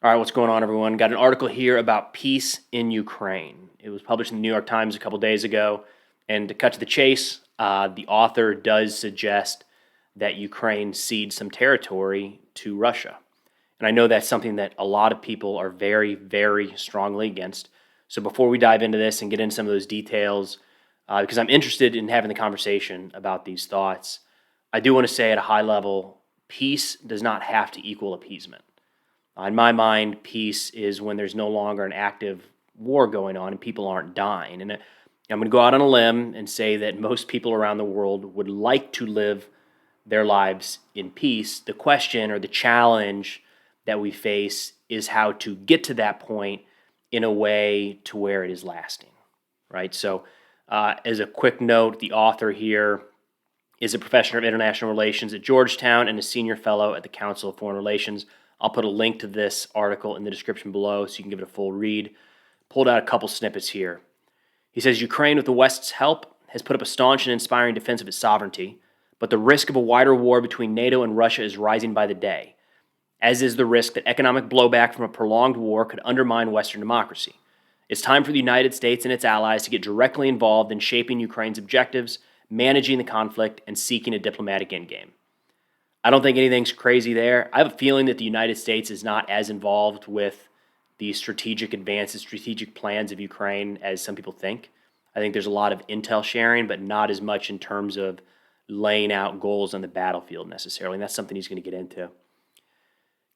All right, what's going on, everyone? Got an article here about peace in Ukraine. It was published in the New York Times a couple days ago. And to cut to the chase, the author does suggest that Ukraine cede some territory to Russia. And I know that's something that a lot of people are very, very strongly against. So before we dive into this and get into some of those details, because I'm interested in having the conversation about these thoughts, I do want to say at a high level, peace does not have to equal appeasement. In my mind, peace is when there's no longer an active war going on and people aren't dying. And I'm going to go out on a limb and say that most people around the world would like to live their lives in peace. The question or the challenge that we face is how to get to that point in a way to where it is lasting, right? So as a quick note, the author here is a professor of international relations at Georgetown and a senior fellow at the Council of Foreign Relations. I'll put a link to this article in the description below so you can give it a full read. Pulled out a couple snippets here. He says, Ukraine, with the West's help, has put up a staunch and inspiring defense of its sovereignty, but the risk of a wider war between NATO and Russia is rising by the day, as is the risk that economic blowback from a prolonged war could undermine Western democracy. It's time for the United States and its allies to get directly involved in shaping Ukraine's objectives, managing the conflict, and seeking a diplomatic endgame. I don't think anything's crazy there. I have a feeling that the United States is not as involved with the strategic advances, strategic plans of Ukraine as some people think. I think there's a lot of intel sharing, but not as much in terms of laying out goals on the battlefield necessarily, and that's something he's going to get into.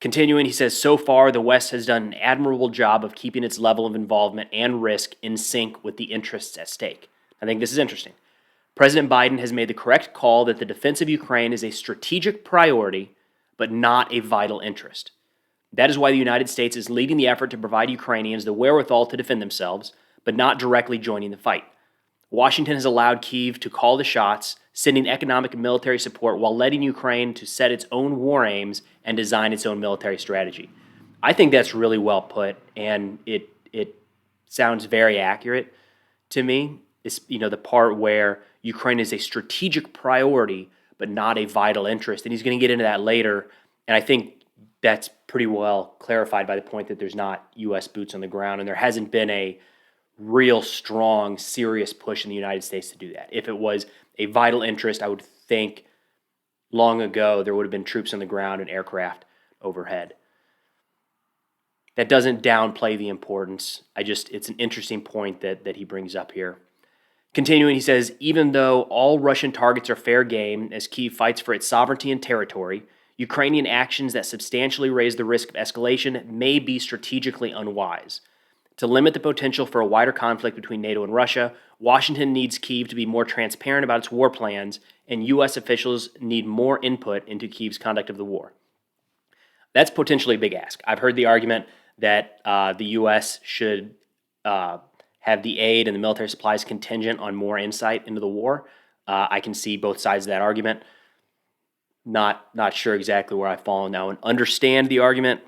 Continuing, he says, so far, the West has done an admirable job of keeping its level of involvement and risk in sync with the interests at stake. I think this is interesting. President Biden has made the correct call that the defense of Ukraine is a strategic priority, but not a vital interest. That is why the United States is leading the effort to provide Ukrainians the wherewithal to defend themselves, but not directly joining the fight. Washington has allowed Kyiv to call the shots, sending economic and military support while letting Ukraine to set its own war aims and design its own military strategy. I think that's really well put, and it sounds very accurate to me. It's, the part where Ukraine is a strategic priority, but not a vital interest. And he's going to get into that later. And I think that's pretty well clarified by the point that there's not U.S. boots on the ground. And there hasn't been a real strong, serious push in the United States to do that. If it was a vital interest, I would think long ago there would have been troops on the ground and aircraft overhead. That doesn't downplay the importance. It's an interesting point that he brings up here. Continuing, he says, even though all Russian targets are fair game as Kyiv fights for its sovereignty and territory, Ukrainian actions that substantially raise the risk of escalation may be strategically unwise. To limit the potential for a wider conflict between NATO and Russia, Washington needs Kyiv to be more transparent about its war plans, and U.S. officials need more input into Kyiv's conduct of the war. That's potentially a big ask. I've heard the argument that the U.S. should have the aid and the military supplies contingent on more insight into the war. I can see both sides of that argument. Not sure exactly where I fall now and understand the argument,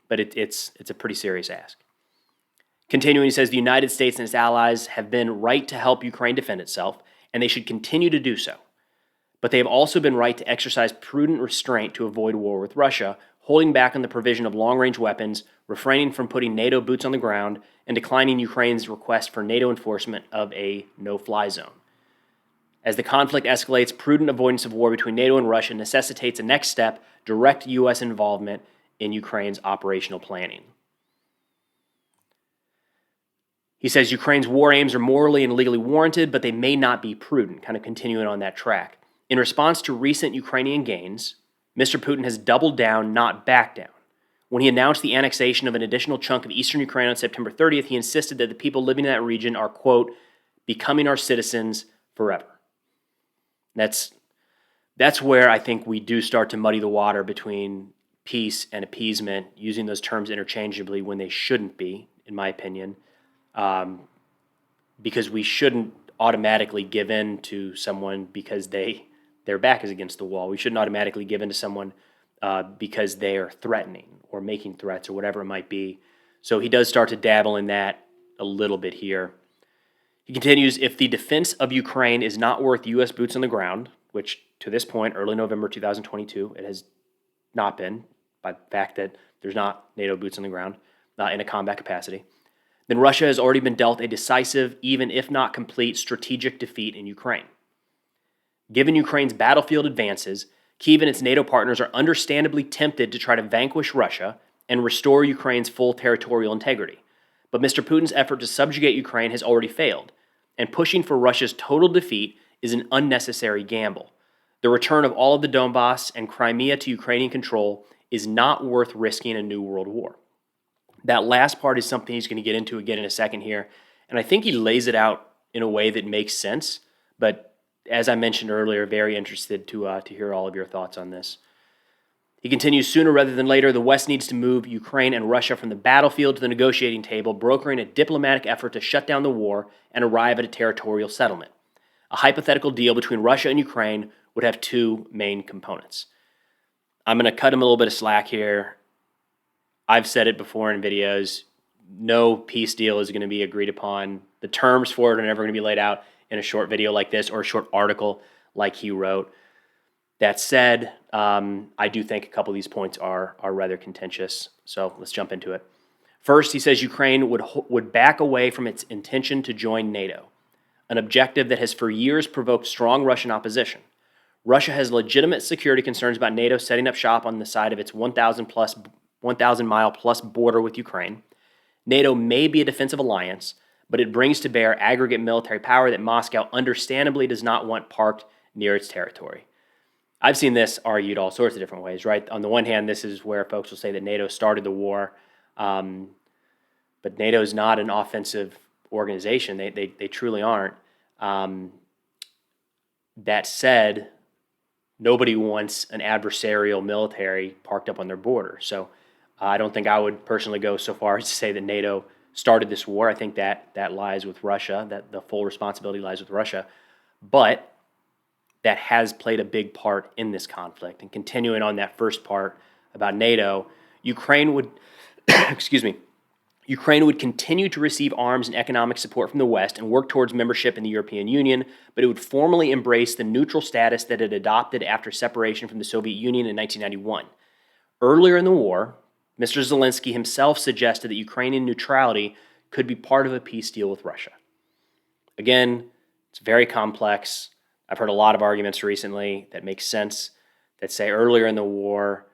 but it's a pretty serious ask. Continuing, he says, the United States and its allies have been right to help Ukraine defend itself, and they should continue to do so. But they have also been right to exercise prudent restraint to avoid war with Russia, holding back on the provision of long-range weapons, refraining from putting NATO boots on the ground, and declining Ukraine's request for NATO enforcement of a no-fly zone. As the conflict escalates, prudent avoidance of war between NATO and Russia necessitates a next step, direct U.S. involvement in Ukraine's operational planning. He says Ukraine's war aims are morally and legally warranted, but they may not be prudent, kind of continuing on that track. In response to recent Ukrainian gains, Mr. Putin has doubled down, not backed down. When he announced the annexation of an additional chunk of eastern Ukraine on September 30th, he insisted that the people living in that region are, quote, becoming our citizens forever. That's where I think we do start to muddy the water between peace and appeasement, using those terms interchangeably when they shouldn't be, in my opinion, because we shouldn't automatically give in to someone because their back is against the wall. We shouldn't automatically give in to someone because they are threatening or making threats or whatever it might be. So he does start to dabble in that a little bit here. He continues, if the defense of Ukraine is not worth U.S. boots on the ground, which to this point, early November 2022, it has not been, by the fact that there's not NATO boots on the ground in a combat capacity, then Russia has already been dealt a decisive, even if not complete, strategic defeat in Ukraine. Given Ukraine's battlefield advances, Kyiv and its NATO partners are understandably tempted to try to vanquish Russia and restore Ukraine's full territorial integrity. But Mr. Putin's effort to subjugate Ukraine has already failed, and pushing for Russia's total defeat is an unnecessary gamble. The return of all of the Donbass and Crimea to Ukrainian control is not worth risking a new world war. That last part is something he's going to get into again in a second here, and I think he lays it out in a way that makes sense, but as I mentioned earlier, very interested to hear all of your thoughts on this. He continues, sooner rather than later, the West needs to move Ukraine and Russia from the battlefield to the negotiating table, brokering a diplomatic effort to shut down the war and arrive at a territorial settlement. A hypothetical deal between Russia and Ukraine would have two main components. I'm going to cut him a little bit of slack here. I've said it before in videos. No peace deal is going to be agreed upon. The terms for it are never going to be laid out in a short video like this or a short article like he wrote. That said, I do think a couple of these points are rather contentious, so let's jump into it. First, he says Ukraine would back away from its intention to join NATO, an objective that has for years provoked strong Russian opposition. Russia has legitimate security concerns about NATO setting up shop on the side of its 1,000-mile-plus border with Ukraine. NATO may be a defensive alliance, but it brings to bear aggregate military power that Moscow understandably does not want parked near its territory. I've seen this argued all sorts of different ways, right? On the one hand, this is where folks will say that NATO started the war, but NATO is not an offensive organization. They truly aren't. That said, nobody wants an adversarial military parked up on their border. So I don't think I would personally go so far as to say that NATO started this war. I think that lies with Russia, that the full responsibility lies with Russia. But that has played a big part in this conflict. And continuing on that first part about NATO, Ukraine would, Ukraine would continue to receive arms and economic support from the West and work towards membership in the European Union, but it would formally embrace the neutral status that it adopted after separation from the Soviet Union in 1991. Earlier in the war, Mr. Zelensky himself suggested that Ukrainian neutrality could be part of a peace deal with Russia. Again, it's very complex. I've heard a lot of arguments recently that make sense, that say earlier in the war,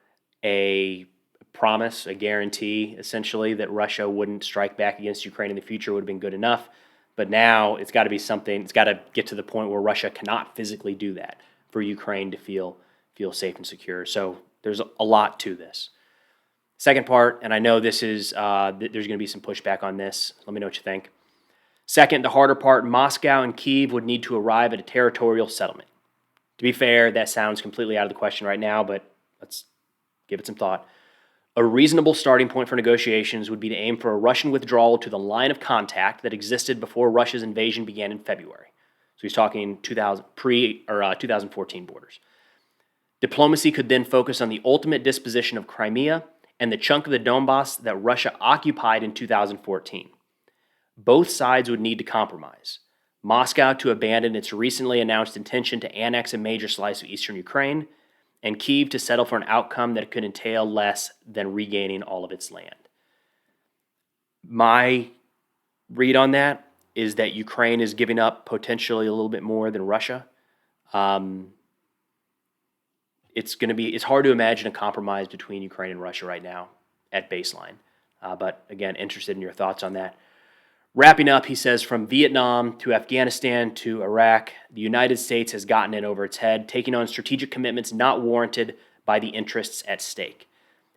a promise, a guarantee, essentially, that Russia wouldn't strike back against Ukraine in the future would have been good enough. But now it's got to be something, it's got to get to the point where Russia cannot physically do that for Ukraine to feel safe and secure. So there's a lot to this. Second part, and I know this is, there's going to be some pushback on this. Let me know what you think. Second, the harder part, Moscow and Kyiv would need to arrive at a territorial settlement. To be fair, that sounds completely out of the question right now, but let's give it some thought. A reasonable starting point for negotiations would be to aim for a Russian withdrawal to the line of contact that existed before Russia's invasion began in February. So he's talking 2014 borders. Diplomacy could then focus on the ultimate disposition of Crimea and the chunk of the Donbass that Russia occupied in 2014. Both sides would need to compromise. Moscow to abandon its recently announced intention to annex a major slice of eastern Ukraine, and Kyiv to settle for an outcome that could entail less than regaining all of its land. My read on that is that Ukraine is giving up potentially a little bit more than Russia. It's hard to imagine a compromise between Ukraine and Russia right now at baseline. But again, interested in your thoughts on that. Wrapping up, he says, from Vietnam to Afghanistan to Iraq, the United States has gotten in over its head, taking on strategic commitments not warranted by the interests at stake.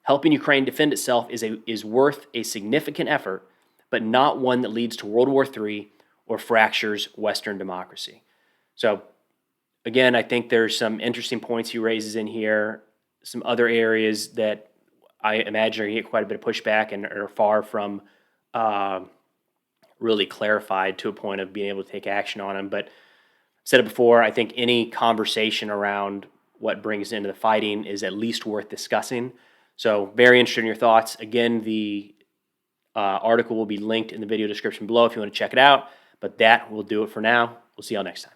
Helping Ukraine defend itself is worth a significant effort, but not one that leads to World War III or fractures Western democracy. So, again, I think there's some interesting points he raises in here, some other areas that I imagine are going to get quite a bit of pushback and are far from really clarified to a point of being able to take action on them. But I've said it before, I think any conversation around what brings into the fighting is at least worth discussing. So very interested in your thoughts. Again, the article will be linked in the video description below if you want to check it out. But that will do it for now. We'll see y'all next time.